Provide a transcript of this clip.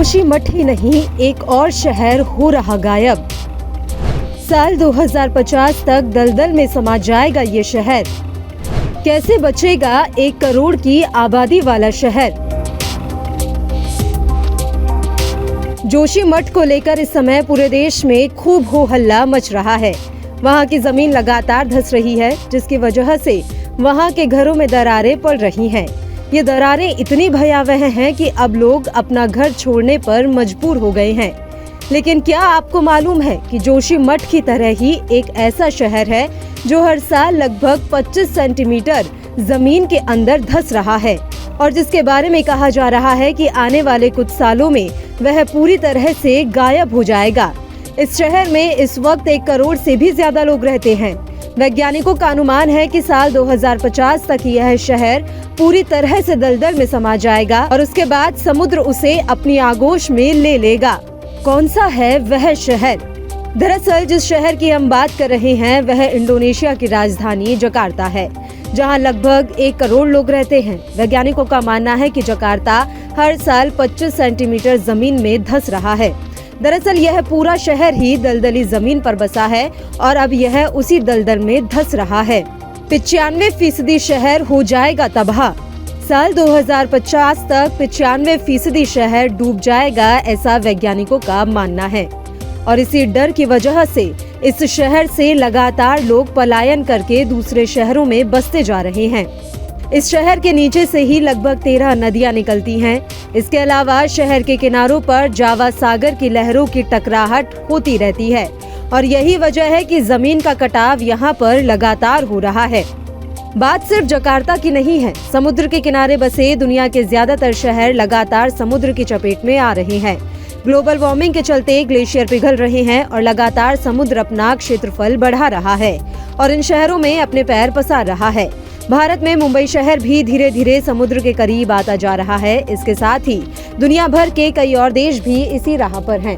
जोशीमठ ही नहीं, एक और शहर हो रहा गायब। साल 2050 तक दलदल में समा जाएगा ये शहर। कैसे बचेगा 1 करोड़ की आबादी वाला शहर? जोशीमठ को लेकर इस समय पूरे देश में खूब हो हल्ला मच रहा है। वहां की जमीन लगातार धंस रही है, जिसकी वजह से वहां के घरों में दरारें पड़ रही हैं। ये दरारें इतनी भयावह हैं कि अब लोग अपना घर छोड़ने पर मजबूर हो गए हैं। लेकिन क्या आपको मालूम है कि जोशीमठ की तरह ही एक ऐसा शहर है जो हर साल लगभग 25 सेंटीमीटर जमीन के अंदर धंस रहा है और जिसके बारे में कहा जा रहा है कि आने वाले कुछ सालों में वह पूरी तरह से गायब हो जाएगा। इस शहर में इस वक्त 1 करोड़ से भी ज्यादा लोग रहते हैं। वैज्ञानिकों का अनुमान है कि साल 2050 तक यह शहर पूरी तरह से दलदल में समा जाएगा और उसके बाद समुद्र उसे अपनी आगोश में ले लेगा। कौन सा है वह शहर? दरअसल जिस शहर की हम बात कर रहे हैं वह इंडोनेशिया की राजधानी जकार्ता है, जहां लगभग 1 करोड़ लोग रहते हैं। वैज्ञानिकों का मानना है कि जकार्ता हर साल 25 सेंटीमीटर जमीन में धंस रहा है। दरअसल यह पूरा शहर ही दलदली जमीन पर बसा है और अब यह उसी दलदल में धंस रहा है। 95% शहर हो जाएगा तबाह। साल 2050 तक 95% शहर डूब जाएगा, ऐसा वैज्ञानिकों का मानना है। और इसी डर की वजह से इस शहर से लगातार लोग पलायन करके दूसरे शहरों में बसते जा रहे हैं। इस शहर के नीचे से ही लगभग 13 नदियां निकलती हैं। इसके अलावा शहर के किनारों पर जावा सागर की लहरों की टकराहट होती रहती है और यही वजह है कि जमीन का कटाव यहाँ पर लगातार हो रहा है। बात सिर्फ जकार्ता की नहीं है। समुद्र के किनारे बसे दुनिया के ज्यादातर शहर लगातार समुद्र की चपेट में आ रहे हैं। ग्लोबल वार्मिंग के चलते ग्लेशियर पिघल रहे हैं और लगातार समुद्र अपना क्षेत्रफल बढ़ा रहा है और इन शहरों में अपने पैर पसार रहा है। भारत में मुंबई शहर भी धीरे धीरे समुद्र के करीब आता जा रहा है। इसके साथ ही दुनिया भर के कई और देश भी इसी राह पर हैं।